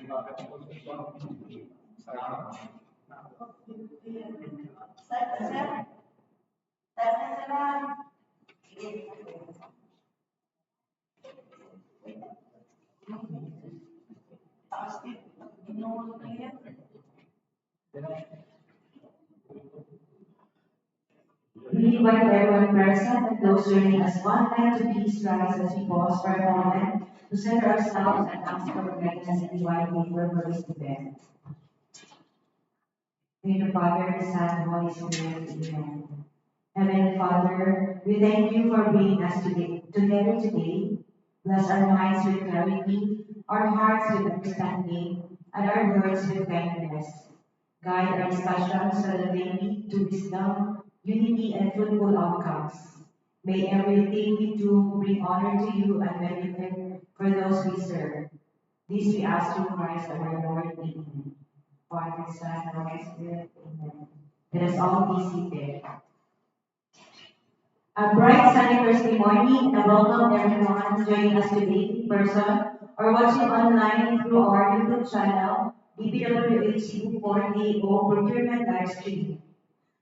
We invite everyone present and those joining us online to please rise as we pause for a moment to center ourselves and ask for guidance and divine favor for this event. In the Father, the Son, and Holy Spirit, amen. Heavenly Father, we thank you for bringing us together today. Bless our minds with clarity, our hearts with understanding, and our words with kindness. Guide our discussions so that they lead to wisdom, unity, and fruitful outcomes. May everything we do bring honor to you and benefit for those we serve. This we ask through Christ our Lord. Amen. Father, Son, and Holy Spirit. Amen. Let us all be seated. A bright sunny Thursday morning, and welcome everyone joining us today in person or watching online through our YouTube channel, DPWH 4DO Procurement Live Stream.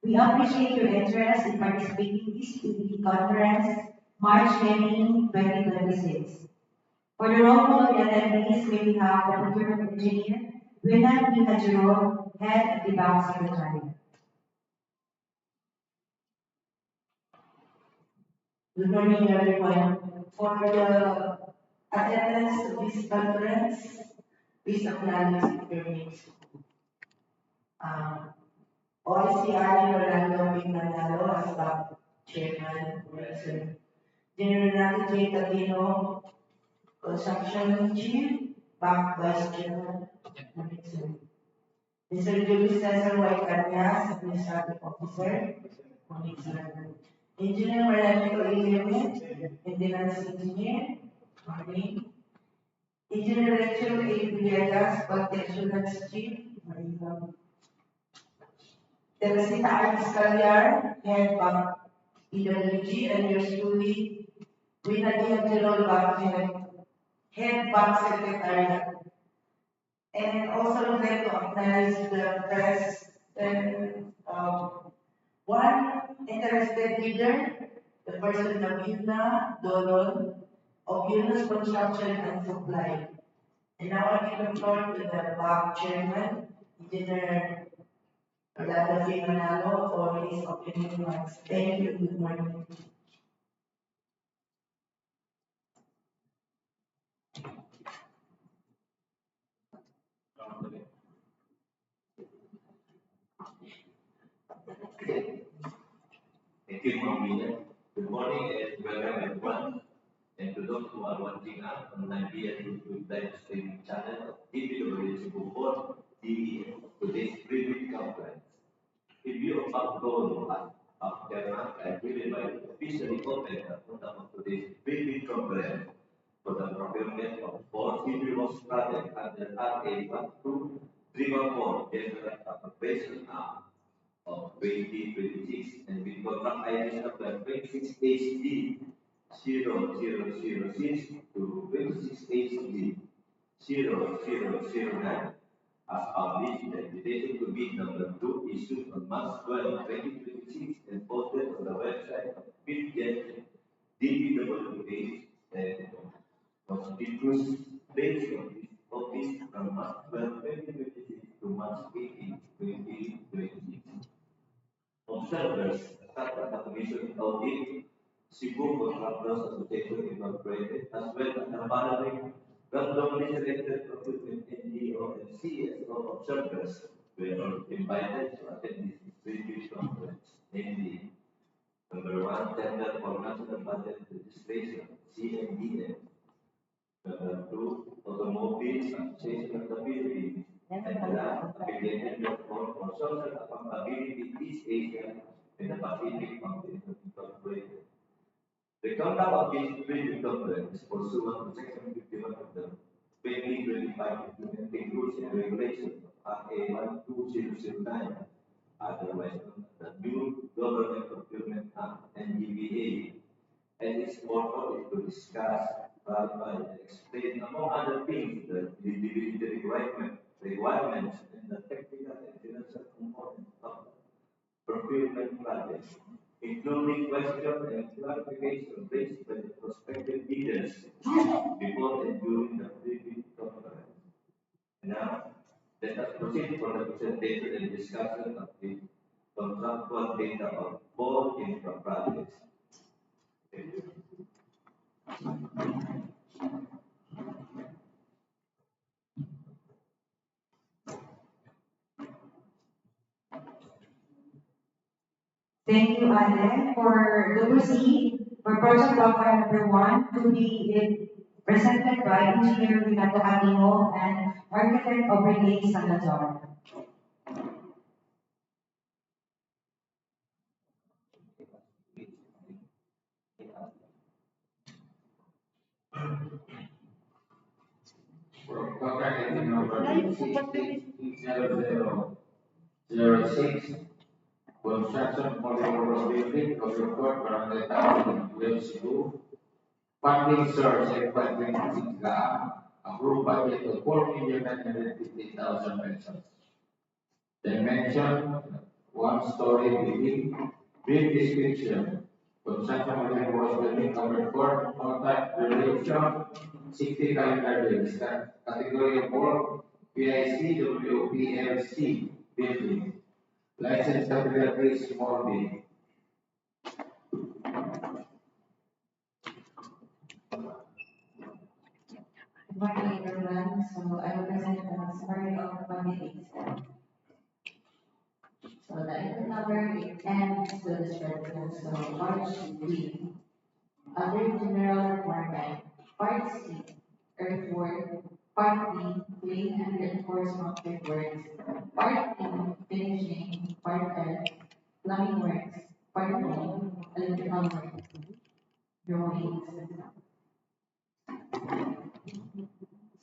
We appreciate your interest in participating in this weekly conference, March 19, 2026. For the roll call of the attendees, may we have the procurement engineer, Renan Pinajero, head of the bank secretary. Good morning, everyone. For the attendance to this conference, please acknowledge your names. OICRD Rolando Pignanalo as bank chairman, Professor General J. Catino, construction chief, bank vice chairman, Mr. Julius Cesar Y. Cañas, administrative officer, Engineer Mariano Eliamin, maintenance engineer, morning. Engineer Rachel A. Villegas, Protection Chief, morning. Teresita Artis Calyar, head bank PWG, and yours truly, Winnie General Bank head bank secretary. And also would like to acknowledge the press and one interested leader, the person Nabina Dolon of Yunus Construction and Supply. And now I give the floor to the bank chairman, Engineer Rolando P. Manalo, for his opening remarks. Thank you. Good morning. Thank you, Mambina. Good morning and welcome everyone. And to those who are watching us online via YouTube live streaming channel of DPWH Bukor TV today's briefing conference. In view of our goal of Chairman, I really like to officially open the program of today's briefing conference for the procurement of 4 civil works projects under RA 1234 General Appropriation Act of 2026 and with contract ID number 26HD 0006 to 26HD 0009 as published. The invitation to bid number 2 issued on March 12, 2026 and posted on the website of BidGet DPWH and constitutes based on this office from March 12, 2026 to March 18, 2026. Observers such as the Commission Audit, Cebu Contractors Association Incorporated, as well as the following randomly selected procurement NGO and CSO observers were invited to attend this briefing conference, namely number 1, Center for National Budget Legislation, CNBM, number 2, Automobile Association of the Philippines, and the last, affiliated platform for social accountability East Asia and the Pacific Mountain Incorporated. The conduct of this briefing conference is pursuant to Section 51 of the 2025 Implementing Rules and Regulations of RA 12009, otherwise known as the New Government Procurement Act (NGPA), and its purpose is to discuss, clarify, and explain, among other things, the eligibility requirements requirements and the technical and financial components of the procurement project, including question and clarification raised by the prospective bidders before and during the pre-bid conference. Now, let us proceed for the presentation and discussion of the contractual data of both infra projects. Thank you. Thank you, Ade. For the proceed, for project profile number one to be presented by Engineer Renato Aquino and Architect Obrigay Salazar. For contract item number 60006, construction multi-purpose building, Cover Court, Barangay Town, Wales 2, funding source FY 26 approved budget of 4,950,000 pesos. Dimension, one-story building, brief description, construction multi-purpose building, Cover Court, contact duration, 60 calendar days, category of work, PIC, WPLC, building, license capital B, small b. Good morning, everyone. So I will present a summary of funding extent. So the item number it ends the description. So part B, other general requirement. Part C, earthwork. Part D, clean and reinforcement works. Part E, finishing. Part F, plumbing works. Part E, electrical works. Drawings.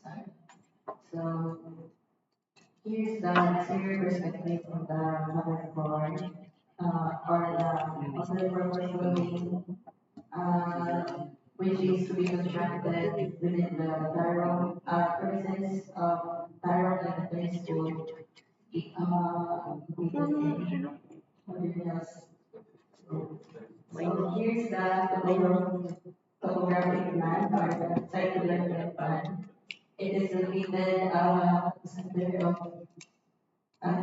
Sorry. So here's the exterior perspective of the mother floor, or the observable building, uh, which is to be constructed within the Tyrone, premises of Tyrone Elementary School, within Pilipinas. So here's the topographic plan or the site development plan. It is located center of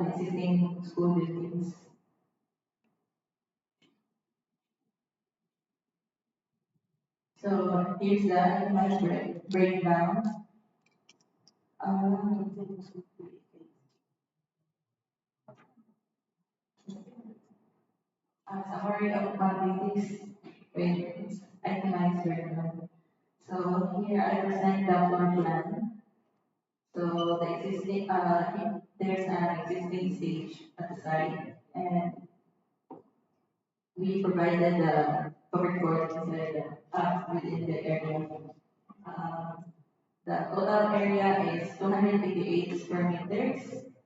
existing school buildings. So here's the itemized breakdown. Summary of quantities with itemized breakdown. So here I present the floor plan. So the existing, there's an existing stage at the site, and we provided the covered court inside within the area. Um, the total area is 288 square meters,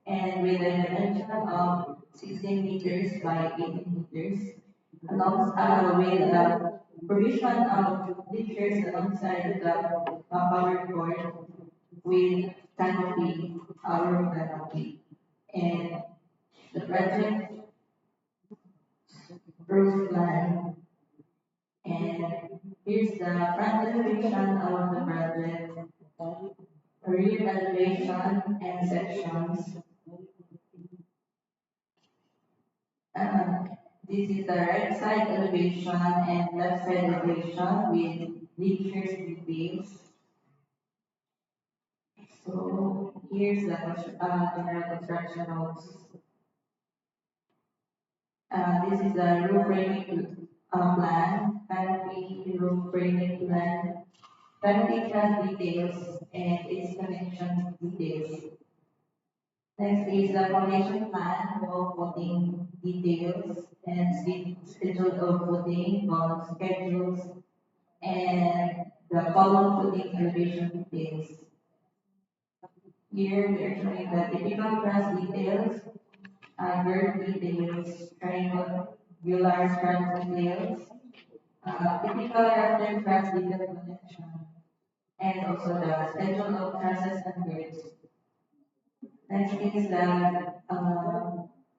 and with a dimension of 16 meters by 18 meters, along with the provision of bleachers alongside the power court with canopy, our canopy, and the project roof line. And here's the front elevation of the project, rear elevation and sections. Uh, this is the right side elevation and left side elevation with bleachers details. So here's the general construction notes. This is the roof framing plan, canopy roof framing plan, canopy truss details, and its connection details. Next is the foundation plan, wall footing details, and schedule of footing, column schedules, and the column footing elevation details. Here we are showing the typical truss details, girth details, triangular strand details, typical rafter truss detail connection, and also the schedule of trusses and girths. Next is the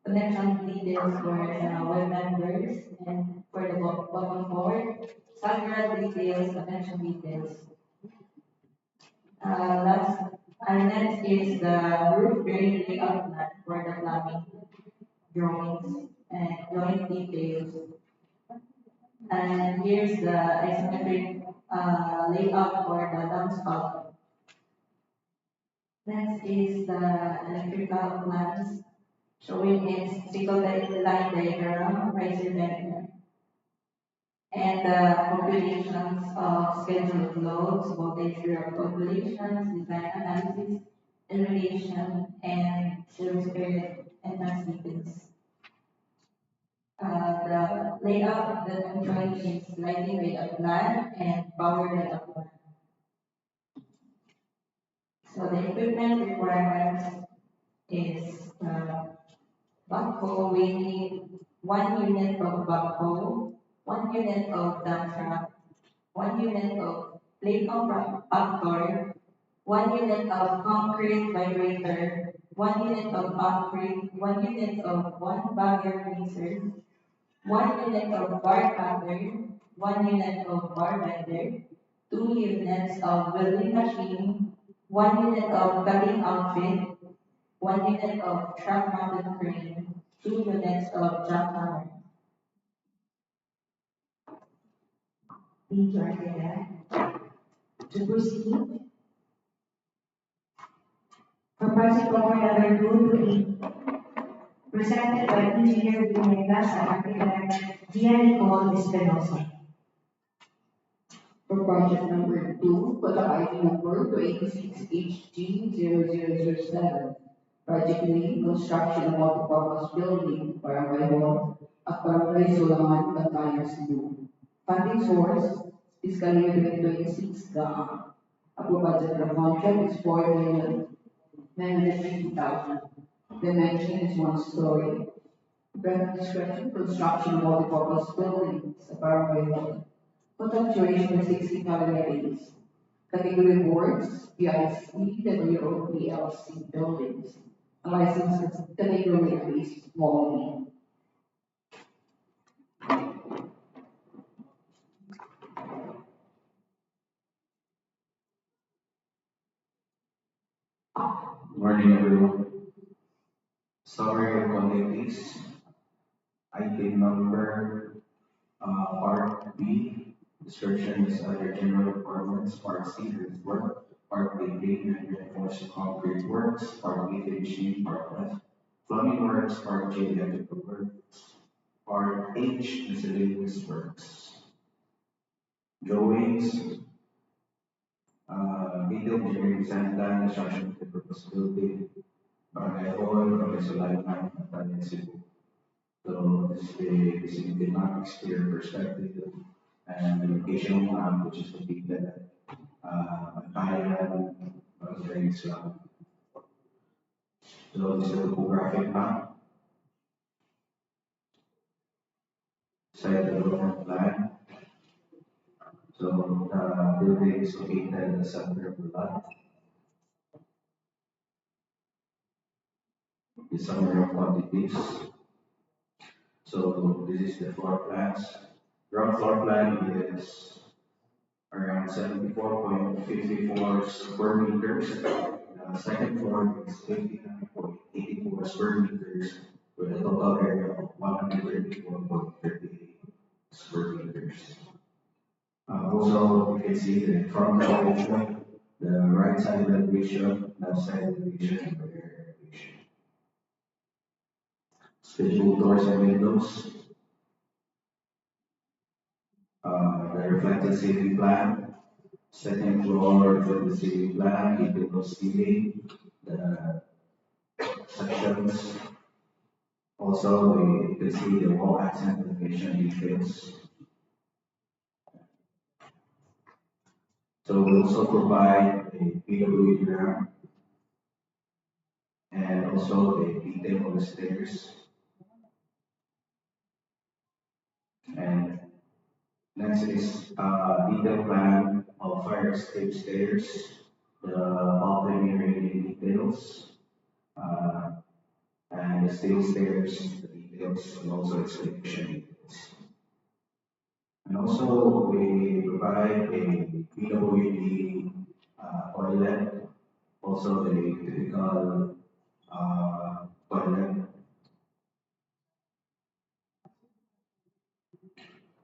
connection details for the web members and for the bottom four, structural details, connection details. Last, and next is the roof drain layout plan for the plumbing drawings and drawing details. And here's the isometric layout for the downspout. Next is the electrical plans showing its single line diagram, riser diagram, and the calculations of scheduled loads, voltage drop calculations, design analysis, elevation, and service period enhanced details. The layout that I'm showing is lighting layout plan and power layout plan. So the equipment requirements is backhoe, we need 1 unit of backhoe, 1 unit of dump truck, 1 unit of plate compactor, 1 unit of concrete vibrator, 1 unit of concrete, 1 unit of one bagger mixer, 1 unit of bar cutter, 1 unit of bar bender, 2 units of welding machine, 1 unit of cutting outfit, 1 unit of truck mounted crane, 2 units of jackhammer. Thank you, Arthur. To proceed, for project order number 2 to 8, presented by Engineer Vinegas and Architect Gian Nicole Espinosa. For project number 2, product ID number 286HG0007. Project name, construction of multipurpose building, Barangay Hall, at Barangay Sulangan, Bantayan, Cebu. Funding source, fiscal year 2026, approved budget for contract is 4,950,000. Dimension is 1 story. Grant description, construction of multipurpose buildings, Barangay Hall. Total duration of 60 calendar days. Category boards, PIC, WO, PLC buildings. Licenses category is small. Morning, everyone. Summary of quantities. Item number, part B, description is other general requirements. Part C, earthwork. Part A, pavement and reinforced concrete works. Part B, finishing. Part F, plumbing works. Part J, electrical works. Part H, miscellaneous works. Drawings, detailed engineering design plan, construction of the proposed building, Barangay Hall, Barangay Sulaiman, Bantayan, Cebu. So this is the vicinity map, exterior perspective, and the location map, which is located at Bantayan, Barangay Sulaiman. So this is the topographic map, site development plan. So the building is located in the center of the lot. The summary of quantities. So this is the floor plans. Ground floor plan is around 74.54 square meters. Second floor is 59.84 square meters with a total area of 134.38 square meters. Also, you can see the front elevation, the right side elevation, left side elevation, and the rear elevation. Scheduled doors and windows. The reflected ceiling plan, second floor reflected ceiling plan, detailed ceiling, the sections. Also, you can see the wall accent elevation details. So we also provide a PWD diagram and also a detail of the stairs. And next is detail plan of fire escape stairs, the balcony railing details, uh, and the steel stairs, the details, and also excavation details. And also, we provide a PWD toilet, also the typical toilet.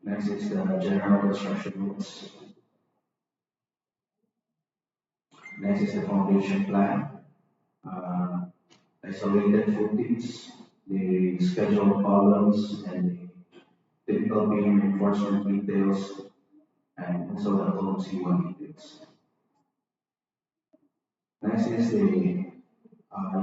Next is the general construction notes. Next is the foundation plan, uh, isolated footings, the scheduled columns, and the typical beam reinforcement details, and also the column C1 details. Next is you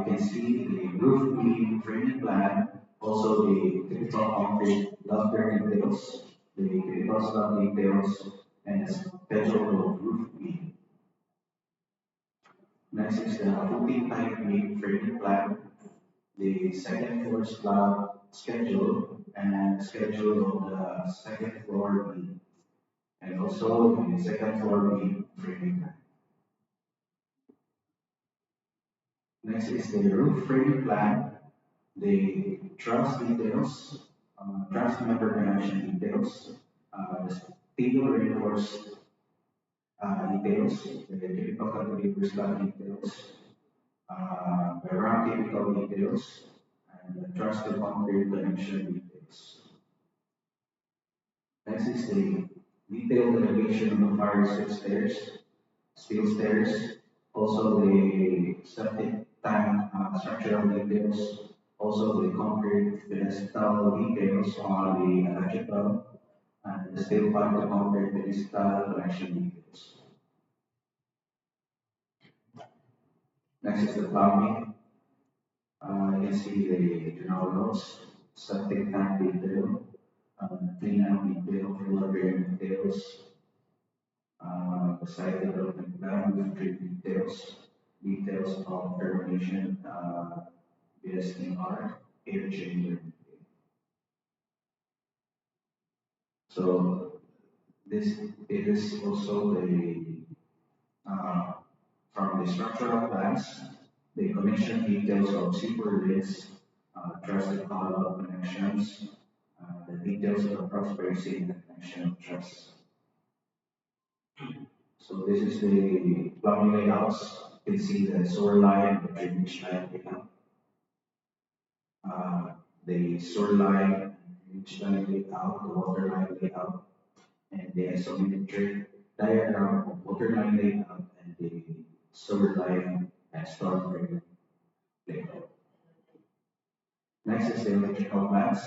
can see the roof beam framing plan, also the typical concrete lumber details, the typical slab details, and the scheduled roof beam. Next is the footing type beam framing plan, the second floor slab schedule, and schedule of the second floor beam, and also the second floor beam framing plan. Next is the roof framing plan, the truss details, truss member connection details, the steel reinforced details, the typical cantilever slab details, the round typical details, and the truss to concrete connection details. Next is the detailed elevation of the fire escape stairs, steel stairs, also the septic tank structural details, also the concrete pedestal details on the electrical, and the steel pipe to concrete pedestal connection details. Next is the plumbing. You can see the general notes, septic tank detail, clean out detail, floor drain details, the site development plan with treatment details, details of termination, BSNR, air chamber. So this is also the uh, from the structural plans, the connection details of super lids, trusted column connections, the details of the cross bracing and connection truss. So this is the plumbing layouts. You can see the sewer line, the drainage line layout, the sewer line, drainage line layout, the water line layout, and the isometric diagram of water line layout and the sewer line and storm drain layout. Next is the electrical plans.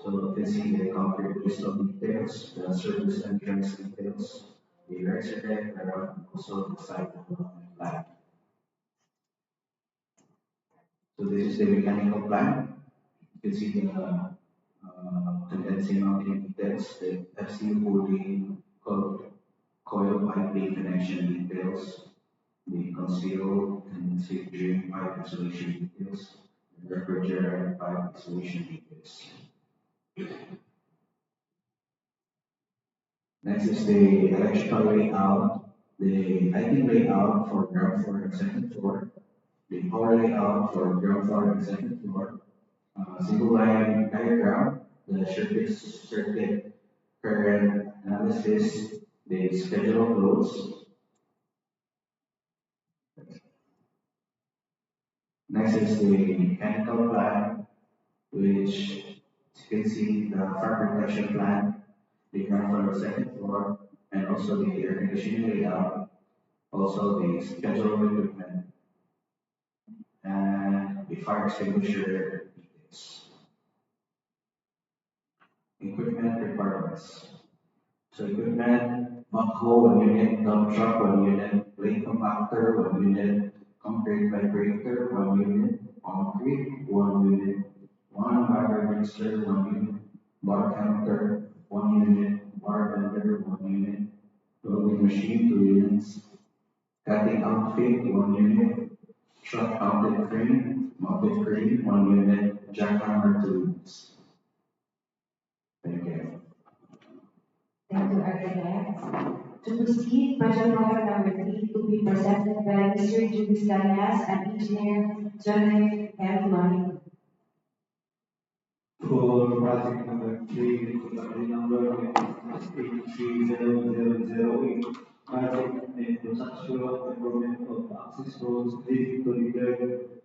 So you can see the concrete crystal details, the service entrance details, the resident and also the site development plan. So this is the mechanical plan. You can see the condensing mounting details, the FC holding coil piping connection details, the concealed condensate drain pipe isolation details, and refrigerator pipe isolation details. Next is the electrical layout, the lighting layout for ground floor and second floor, the power layout for ground floor and second floor, single line diagram, the circuit current analysis, the schedule of loads. Next is the mechanical plan, which you can see the fire protection plan, the ground floor and second floor, and also the air conditioning layout, also the schedule of equipment, and the fire extinguisher details. Equipment requirements. So equipment, backhoe 1 unit, dump truck 1 unit, plate compactor 1 unit, concrete vibrator 1 unit, concrete 1 unit, one wire mixer 1 unit, bar counter 1 unit, bar bender 1 unit, welding machine 2 units, cutting outfit 1 unit, truck mounted crane 1 unit, jackhammer 2 units. Thank you. Thank you, architect. To proceed, project project number 3 to be presented by Mr. Julius Canas, an engineer Janet F. Lonnie. For project number three, the number is 830008. Project and conceptual improvement of access roads leading to the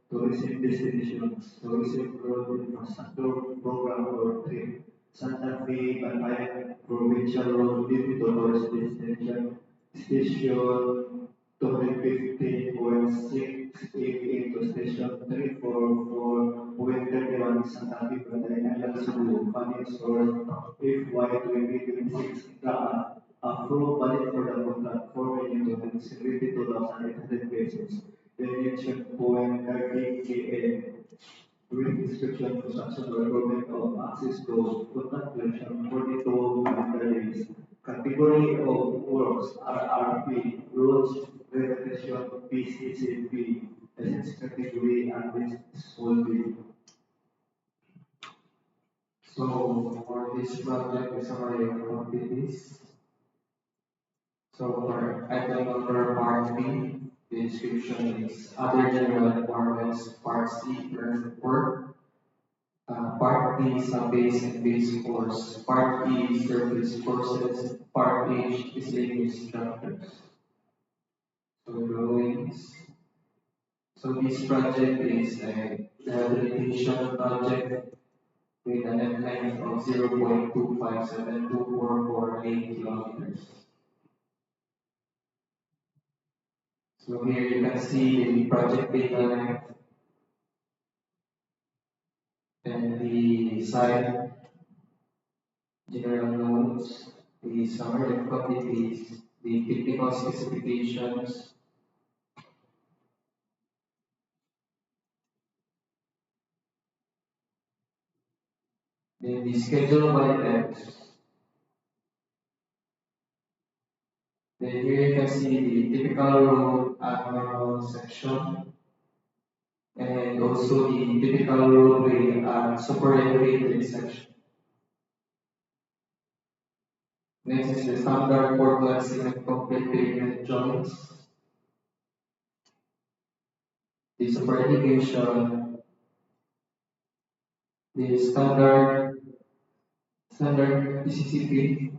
tourism destinations, tourism road infrastructure program or TRIP. Santa Fe, Bantayan Provincial Road leading to tourist destination, station 250.688 to station 344.31 Santa Fe, Bantayan, Cebu, funding source FY 2026 approved budget for the contract 4,272,800 pesos. The mentioned point 30 KM with description construction or improvement of access roads, contract duration 42 calendar days. Category of works RRP, roads, repetition, PCCP, essence category, and this will be. So for this project, the summary of quantities. So for item number part B, the description is other general requirements, part C, earth work, part D, sub-base and base course, part E, surface courses, part H, miscellaneous structures. So drawings. So this project is a rehabilitation project with an net length of 0.2572448 kilometers. So here you can see the project data length and the site general notes, the summary of quantities, the technical specifications, then the schedule of items. Then here you can see the typical road abnormal section and also the typical roadway and super elevated section. Next is the standard Portland cement concrete pavement joints, the super elevation, the standard PCCP,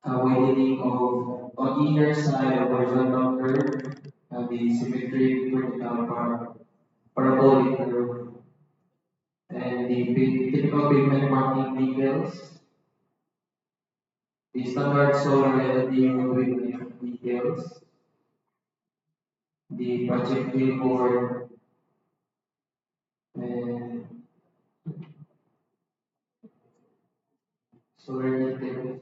widening of on inner side of horizontal curve, and the symmetric vertical parabolic curve, and the typical pavement marking details, the standard solar LED roadway details, the project billboard, and solar details.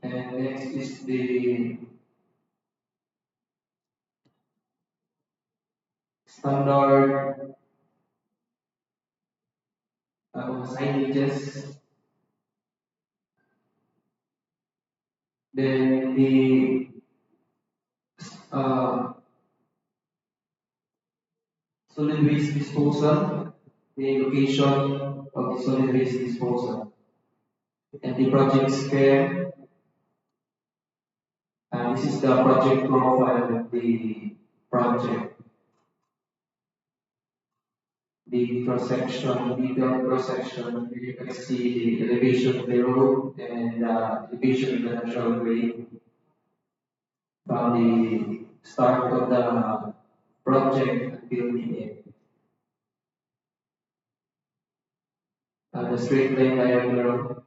And next is the standard signages. Then the uh, solid waste disposal, the location of the solid waste disposal, and the project scale. And this is the project profile of the project. The cross-section, detailed cross-section, here you can see the elevation of the road and elevation of the natural grade from the start of the project until the end. The straight line diagram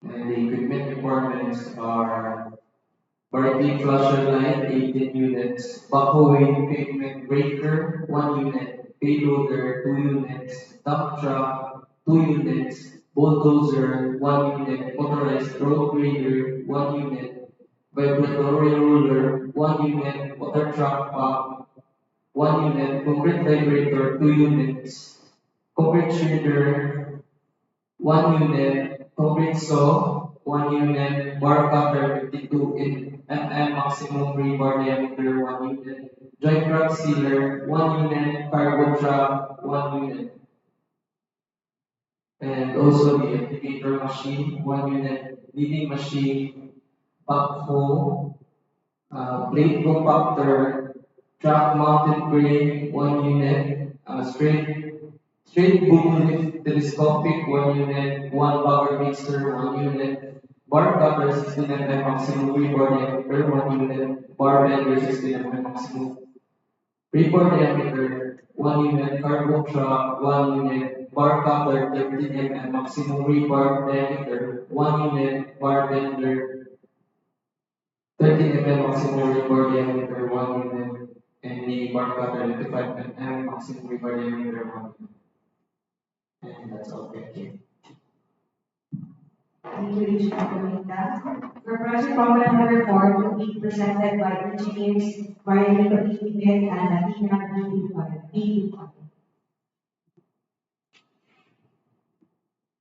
and the equipment requirements are Barclay flusher line 18 units, backhoe pavement breaker 1 unit, payloader 2 units, dump truck 2 units, bulldozer 1 unit, motorized road grader 1 unit, vibratory roller 1 unit, water truck pump 1 unit, concrete vibrator 2 units, concrete shredder 1 unit, concrete saw 1 unit, bar cutter 52 mm maximum rebar diameter 1 unit, joint crack sealer 1 unit, cargo truck 1 unit, and also the applicator machine 1 unit, leading machine backhoe, blade compactor, truck mounted crane, 1 unit, straight boom lift telescopic, 1 unit, one bagger mixer, 1 unit, bar cutter, 16 mm maximum freeboard diameter, 1 unit, bar bender, 16 mm maximum freeboard diameter, 1 unit, cargo truck, 1 unit, bar cutter, 13 mm maximum rebar diameter, 1 unit, bar bender, 13 mm maximum rebar diameter, 1 unit, and the bar cutter, 25 mm maximum rebar diameter, 1 unit. And that's all. Thank you. Thank you, Engineer Comita. For project program number 4 will be presented by engineers Mariano Ibig and Latina B.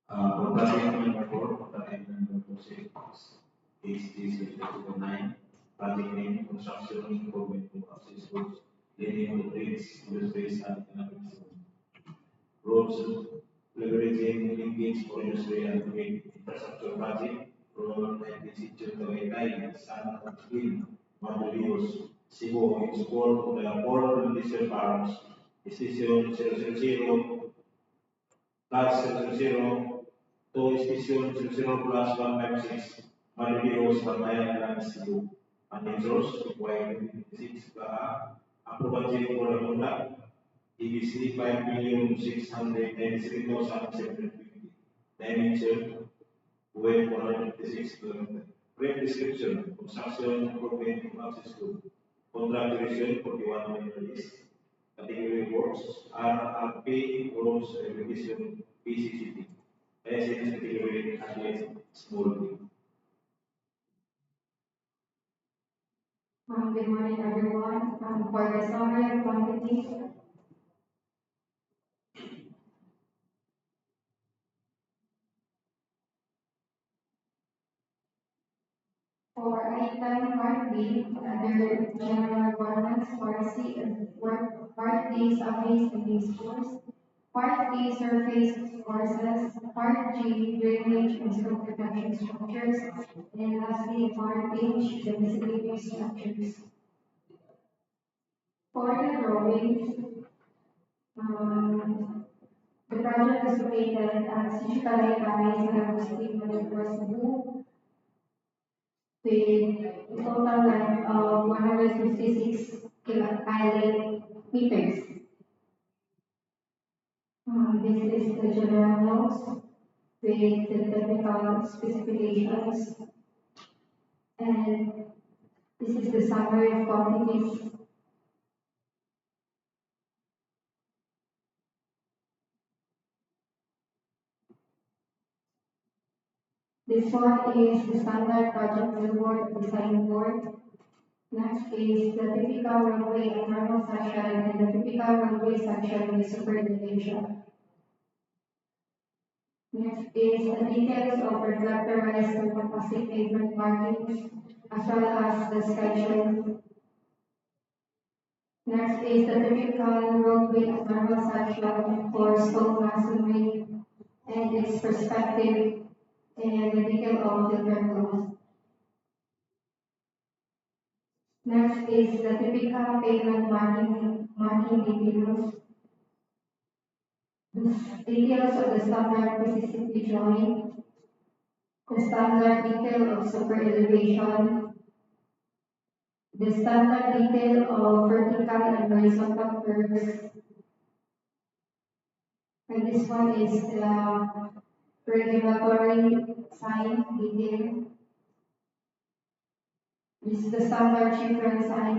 For project number 4, project number 6, HT 09, project name construction improvement of access roads leading to bridges, industries, and economic zone. Roads leveraging linkage for industry and trade infrastructure project from 1962 to 89 San Agustin, Madrileos, Cebu in support of the port and diesel farms, Station 000 plus 00 to Station 00 plus 156, Madrileos, Bantayan, and Cebu. And in source, Y26 approval for the conduct EBC 5,693,750. Dimension weight 156 km. Rate description construction improvement of access to contract duration 41 million is category works RRP roads revision PCCT. SN category athlete small team. Good morning, everyone. For the summary and quantity, for item part B, under general requirements, part C, part D, surveys and base course, part D, surface courses, part G, drainage and slope protection structures, and lastly, part H, the miscellaneous structures. For the drawings, the project is located at Sitio Tagaytay, San Agustin, Manila, Cebu, with a total length of 156 island meters. This is the general notes with the technical specifications, and this is the summary of quantities. This one is the standard project report design board. Next is the typical runway and normal section and the typical runway section with supervision. Next is the details of reflectorized and composite pavement markings as well as the schedule. Next is the typical roadway and normal section for stone masonry and its perspective and the detail of the flows. Next is the typical pavement marking details. The details of the standard PCCP drawing, the standard detail of super elevation, the standard detail of vertical and horizontal curves, and this one is the regulatory sign detail. This is the standard chevron sign.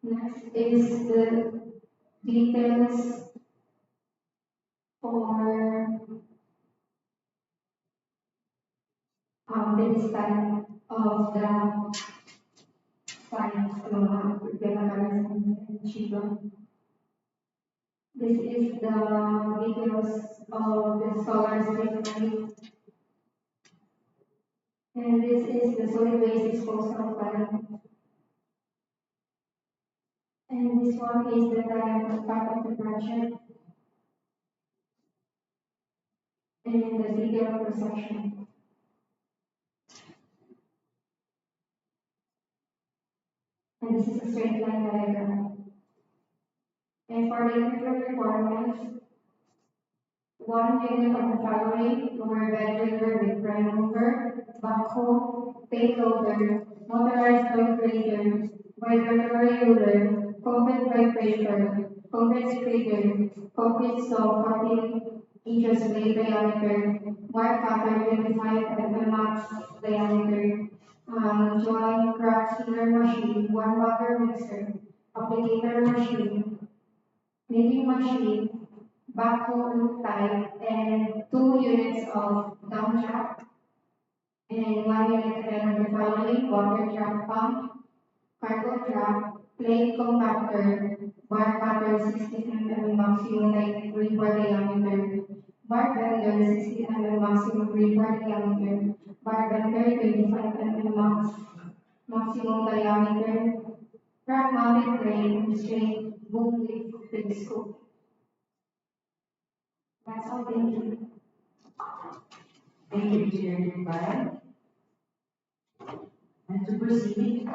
Next is the details for the design of the signs, regulatory and chevron. This is the details of the solar street light. And this is the solid waste disposal plan. And this one is the diagram of part of the project. And the detail of the section. this is a straight line diagram. And for the individual performance, one unit of the following lower bed rigger with prime mover, backhoe, payloader, motorized load grader, vibratory ruler, concrete pipe pressure, concrete spreader, concrete saw 14 inches blade diameter, wire cutter 25 max diameter, joint crack sealer machine, one bagger mixer, applicator machine, knitting machine, backhoe type, and 2 units of dump truck, and 1 unit again of the following water truck pump, cargo truck, plate compactor, bar cutter 60 mm maximum 93 bar diameter, bar bender 60 mm maximum 3 bar diameter, bar bender 25 mm maximum diameter, track mounted crane, straight, boom lift, telescope. That's all, thank you. Thank you, Engineer Dubai. And to proceed,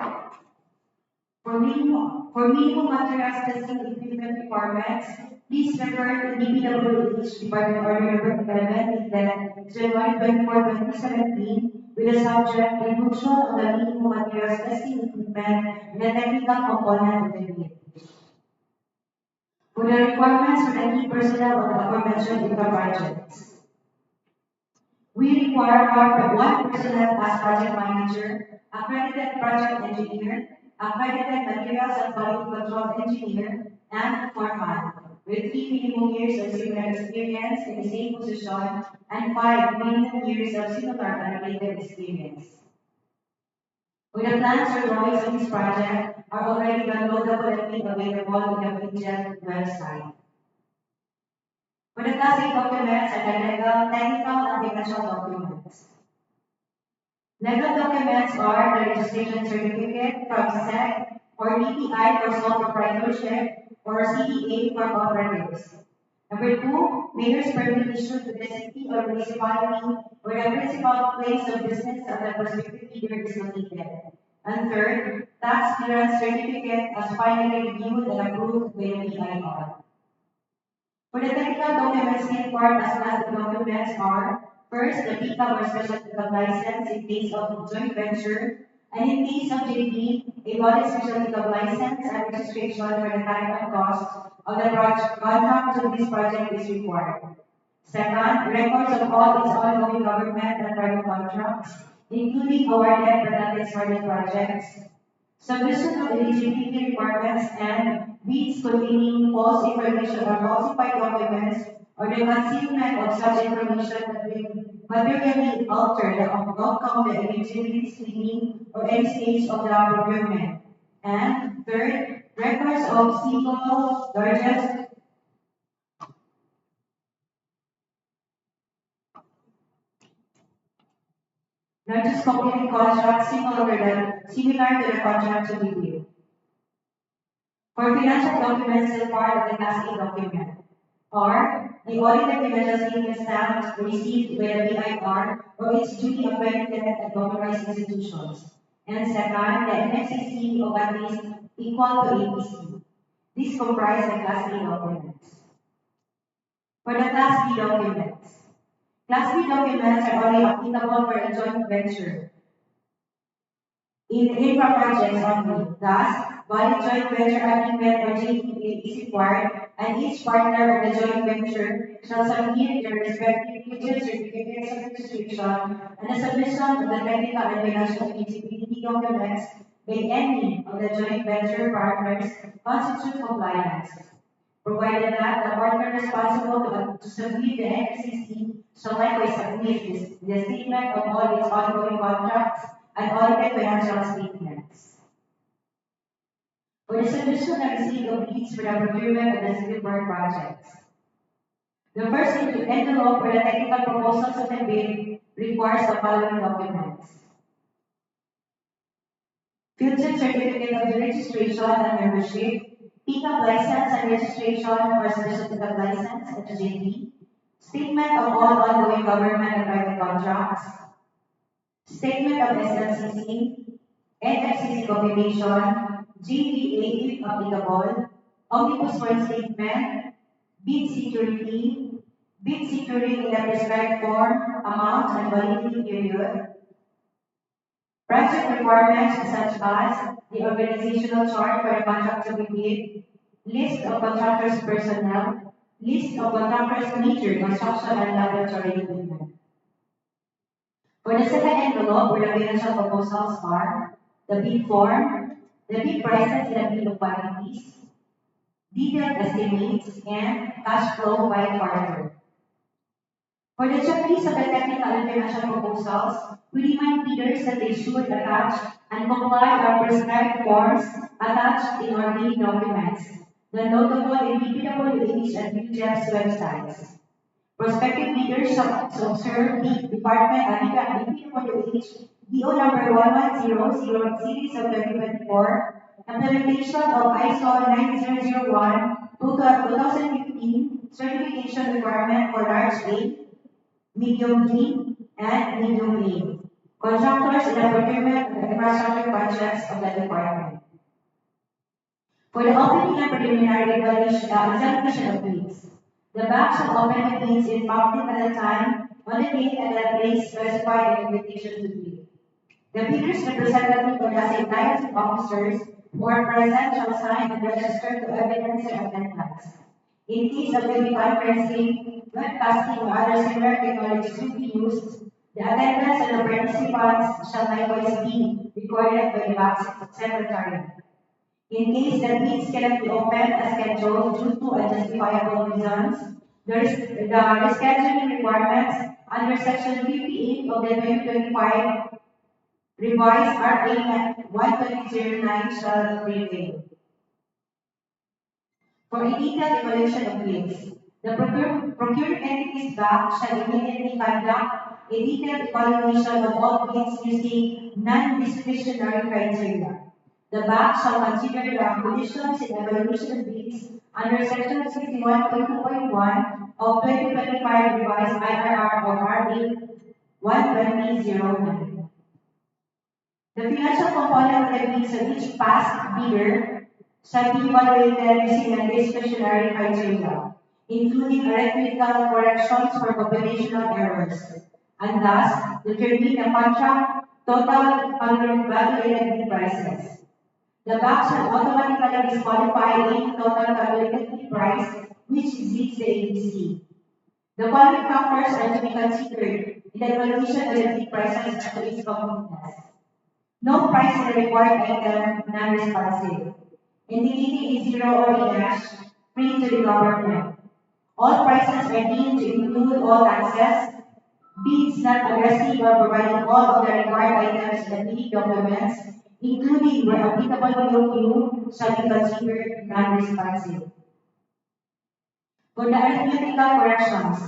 for minimum materials testing equipment requirements, please refer to DPWH Department Order Number 11 dated January 24, 2017, with the subject reduction of the minimum materials testing equipment and the technical component of the vehicle. For the requirements for the key personnel of the aforementioned INCA projects, we require one personnel as project manager, accredited project engineer, accredited materials and quality control engineer, and foreman, with 3 minimum years of similar experience in the same position and 5 minimum years of similar and related experience. With the plans or drawings of this project are already downloadable and made available in the PGET website. For the Class A documents are the legal, technical, and financial documents. Legal documents are the registration certificate from SEC or DTI for sole proprietorship or CDA for cooperatives. Number 2, mayor's permit issued to the city or municipality where the principal place of business of the prospective bidder is located. And third, tax clearance certificate as finally reviewed and approved by the BIR. For the technical documents required as class of documents are, first, the PICA or special technical license in case of joint venture, and in case of JV, a valid special technical license and registration for the time and cost of the contract to this project is required. Second, records of all its ongoing government and private contracts, including awarded but not expired projects, submission of eligibility requirements and bids containing false information or falsified documents or the concealment of such information that will materially alter the outcome of the eligibility screening or any stage of the procurement. And third, records of single largest completed contract similar to the contract to be bid. For financial documents required of the Class A document, or the audited financial statement stamped received by the BIR or its duly accredited and authorized institutions. And second, the NFCC of at least equal to ABC. These comprise the Class A documents. For the Class B documents, Class B documents are only applicable for a joint venture in infra projects only. Thus, valid joint venture agreement or JVA is required, and each partner of the joint venture shall submit their respective mutual certificates of registration and the submission of the technical and financial feasibility documents by any of the joint venture partners constitute compliance, provided that the partner responsible to submit the NFCC shall likewise submit the statement of all its ongoing contracts and audited financial statements. For the submission and receipt of bids for the procurement of the civil work projects, the first envelope for the technical proposals of the bid requires the following documents: Fieldset certificate of the registration and membership, pickup license and registration or special pickup license at the JV, statement of all ongoing government and private contracts, statement of SLCC, NFCC combination, GVA if applicable, omnibus warrant statement, bid security, bid securing in the prescribed form, amount, and validity period, project requirements such as the organizational chart for the contract to be bid, list of contractors' personnel, list of contractors' major construction and laboratory equipment. For the second envelope, where the financial proposals are the bid form, the bid prices and the bid of quantities, detailed estimates, and cash flow by quarter. For the checklist of the technical and financial proposals, we remind bidders that they should attach and comply our prescribed forms attached in our bid documents, downloadable in BPWH and BPGEP's websites. Prospective bidders shall observe the Department of BPWH DO number 1100 series of 2024, implementation of ISO 9001 2015 certification requirement for large A, medium D, and medium A. Contractors in the procurement of the infrastructure projects of the department. For the opening and preliminary examination of bids, the bank shall open the bids in public at the time, on the date and the place specified in the invitation to bid. The bidders' representative or designated officers who are present shall sign and register to evidence their attendance. In case of video conferencing, webcasting, or other similar technologies to be used, the attendance and the participants shall likewise be recorded by the bank's secretary. In case the bids cannot be opened as scheduled due to unjustifiable reasons, the rescheduling requirements under Section 58 of the 2025 Revised RA 1209 shall prevail. For a detailed evaluation of bids, the procuring entities bank shall immediately conduct a detailed evaluation of all bids using non-discretionary criteria. The bank shall consider the conditions in evaluation of bids under Section 61.2.1 of 2025 Revised IRR of RA 12009. The financial component of the bids of each past bidder shall be evaluated using non-discretionary criteria, including arithmetical corrections for computational errors, and thus determine the contract total calculated bid prices. The bank shall automatically disqualify any total calculated bid price which exceeds the ABC. The following factors are to be considered in the evaluation of the bid prices to its completeness. No price is a required item non-responsive, indicating a zero or a dash free to the government. All prices are deemed to include all taxes, bids not addressing or providing all of the required items in the bid documents, including where applicable BOQ, shall be considered non-responsive. For the arithmetical corrections,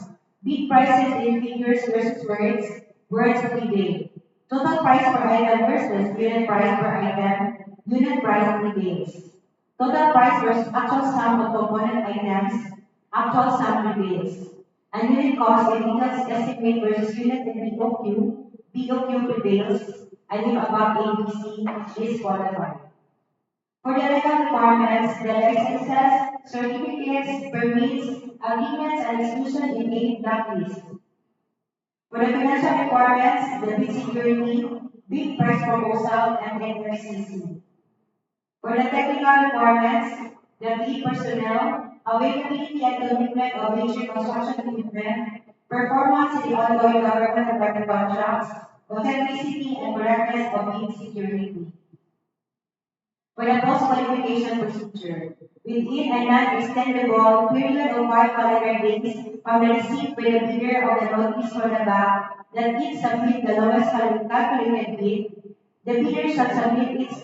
bid prices in figures versus words prevail. Total price per item versus unit price per item, unit price prevails. Total price versus actual sum of component items, actual sum prevails. And unit cost in details estimate versus unit and BOQ prevails, and if above ABC is qualified. For the legal requirements, the licenses, certificates, permits, agreements, and exclusion in a blacklist. For the financial requirements, the bid security, bid price proposal, and NFCC. For the technical requirements, the bid personnel, availability and commitment of major construction equipment, performance in the ongoing government and private contracts, authenticity and correctness of bid security. For the post-qualification procedure, within a non-extendable period of 5 calendar days from the receipt by the bidder of the notice for the bank that it submit the lowest calculated bid, the bidder shall submit its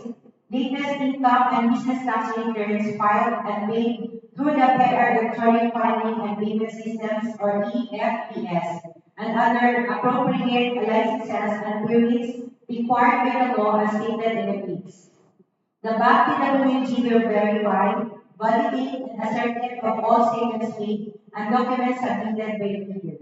latest income and business tax returns filed and paid through the Federal Electronic Filing and Payment Systems or EFPS and other appropriate licenses and permits required by the law as stated in the bids. The bank PWG will verify, validate, and ascertain of all statements made and documents submitted by the bidder.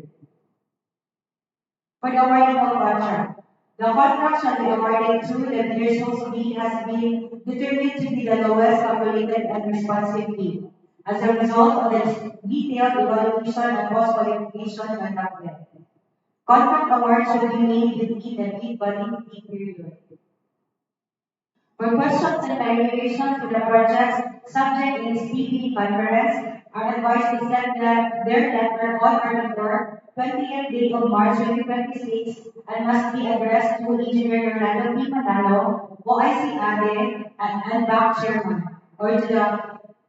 For the awarding of contract, The contract shall be awarded to the bidder's whose bid has been determined to be the lowest calculated and responsive bid as a result of the detailed evaluation and cost qualification conducted. Contract awards should be made within the bid validity period. For questions and clarification to the projects subject in this PPP conference, are advised to send their letter on or before 20th day of March 2026 and must be addressed to Engineer Rolando P. Manalo, OIC ADE, and BAC Chairman, or to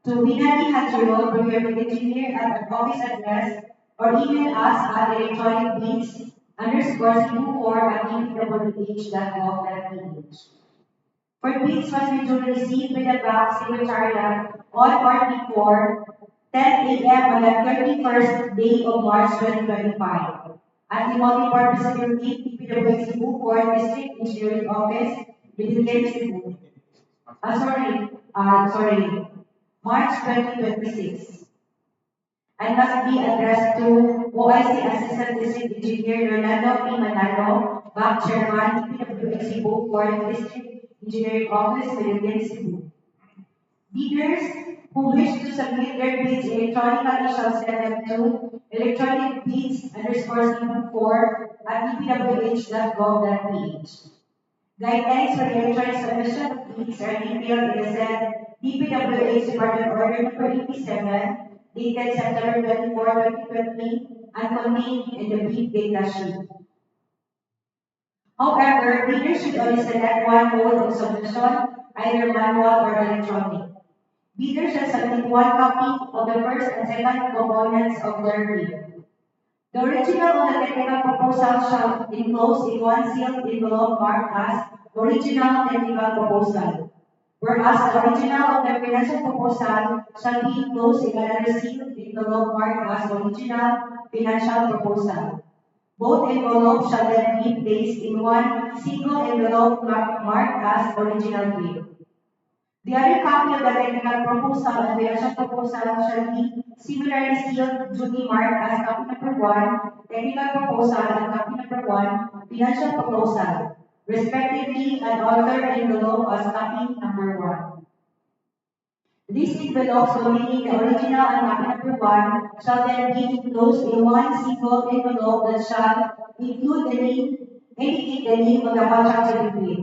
Binani Hachiro, Procurement Engineer at our office address, or email us at electronic means underscore 24 at epwh.gov.ph. For bids must be duly received by the bank secretariat on or before 10 a.m. on the 31st day of March 2025 at the Multipurpose Building, PWC Cebu, 4th District Engineering Office, Biligan, Cebu. Sorry, March 2026. And must be addressed to OIC Assistant District Engineer Rolando P. Manalo, Bank Chairman, PWC Cebu, 4th District Engineering Office, Biligan, Cebu. Bidders who wish to submit their bids electronically shall send them to electronic bids underscore Cebu 4 at dpwh.gov.ph. Guidelines for the electronic submission of bids are detailed in the said DPWH Department Order number 87, dated September 24, 2020, and contained in the bid data sheet. However, bidders should only select one mode of submission, either manual or electronic. Bidders shall submit one copy of the first and second components of their bid. The original of the technical proposal shall enclose in one sealed envelope marked as original technical proposal, whereas the original of the financial proposal shall be enclosed in another sealed envelope marked as original financial proposal. Both envelopes shall then be placed in one single envelope marked as original bid. The other copy of the technical proposal and financial proposal shall be similarly sealed duly marked as copy number 1, technical proposal, and copy number 1, financial proposal, respectively, and other envelope as copy number 1. These envelopes containing the original and copy number 1 shall then be enclosed in one single envelope that shall indicate the name of the contract to be paid,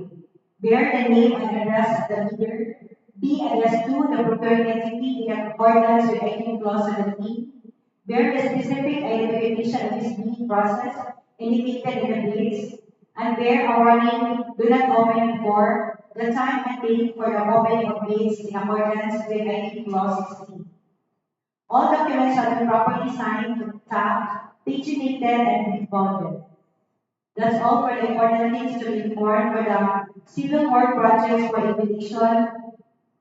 bear the name and address of the bidder, be addressed to the procuring entity in accordance with 18 clause 17, bear the specific identification of this bidding process indicated in the bids, and bear a warning, do not open before the time and date for the opening of bids in accordance with 18 clause 16. All documents shall be properly signed, tagged, paginated, and bonded. That's all for the important things to inform for the civil work projects for invitation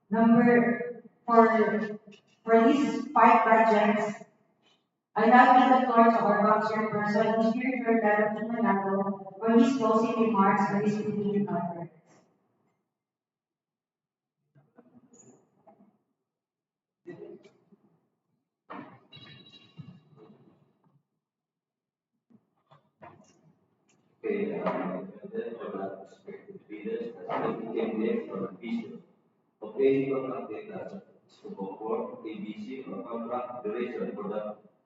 number for these 5 projects. I now give the floor to our box chairperson, Engineer Rolando Manalo, for his closing remarks for this meeting conference. Okay, then for the respective leaders, as the candidates for the vision of any contract data, scope of work, ABC, or contract duration for the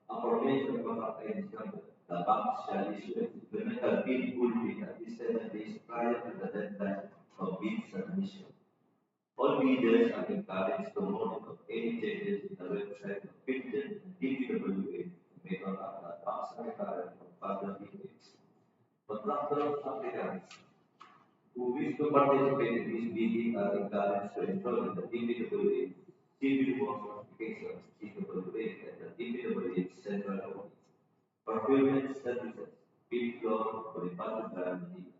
aforementioned contract items number. The bank shall issue a supplemental bill full bid at least 7 days prior to the deadline of bid submission. All bidders are encouraged to monitor any changes in the website of Bitgen and DPWA to make contact at bank secretary for further details. Contractor applicants who wish to participate in this bidding are encouraged to enroll in the DPWA Civil Works Applications CWA at the DPWA Central Office. Procurement Services, bid flow for the public guarantee.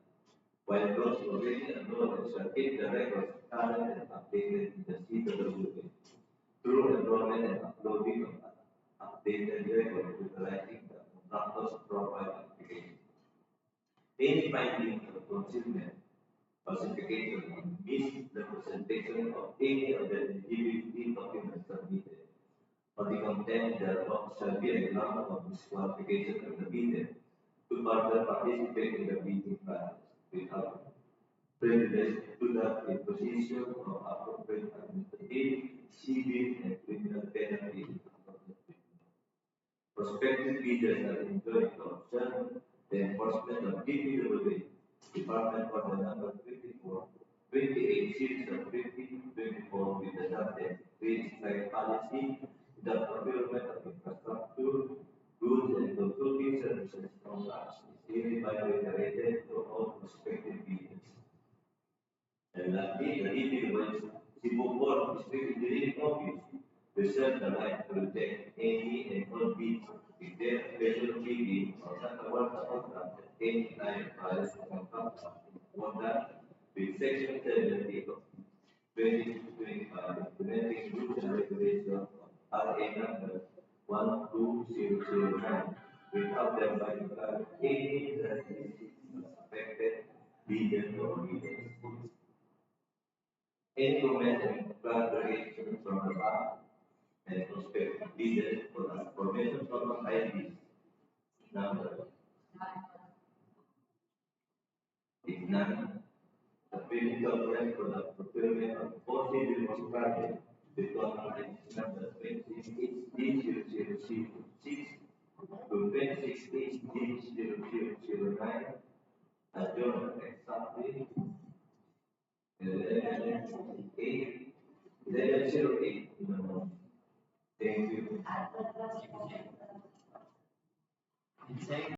While those already enrolled shall keep the records current and updated in the CWA through enrollment and uploading of updated records utilizing the contractor's profile application. Any findings of concealment, falsification, or misrepresentation of any of the eligibility documents submitted, or the content thereof shall be a ground of disqualification of the bidder to further participate in the bidding process. without prejudice to the imposition of appropriate administrative, civil, and criminal penalties. Prospective bidders are enjoined to observe the enforcement of DPWA Department Order Number 24, 28 Series of 2024 with the subject green strike policy, the procurement of infrastructure, goods and consulting services contracts is hereby reiterated to all prospective bidders. And lastly, the DPWA's Cebu Port District Engineering Office reserve the right to reject any and all bids if their special bidding or not award the contract at any time prior to contract in accordance with Section 70 of 2025 implementing rules and regulations of RA number 12009 without thereby declaring any that is affected bidder or bidders. Any comment and clarification from the bank and prospective bidders for the formation of ID number. If none, the bidding document for the procurement of possible project with contract number 26-0006 to 26-0009 adjourned exactly 11:08 in the morning. Thank you.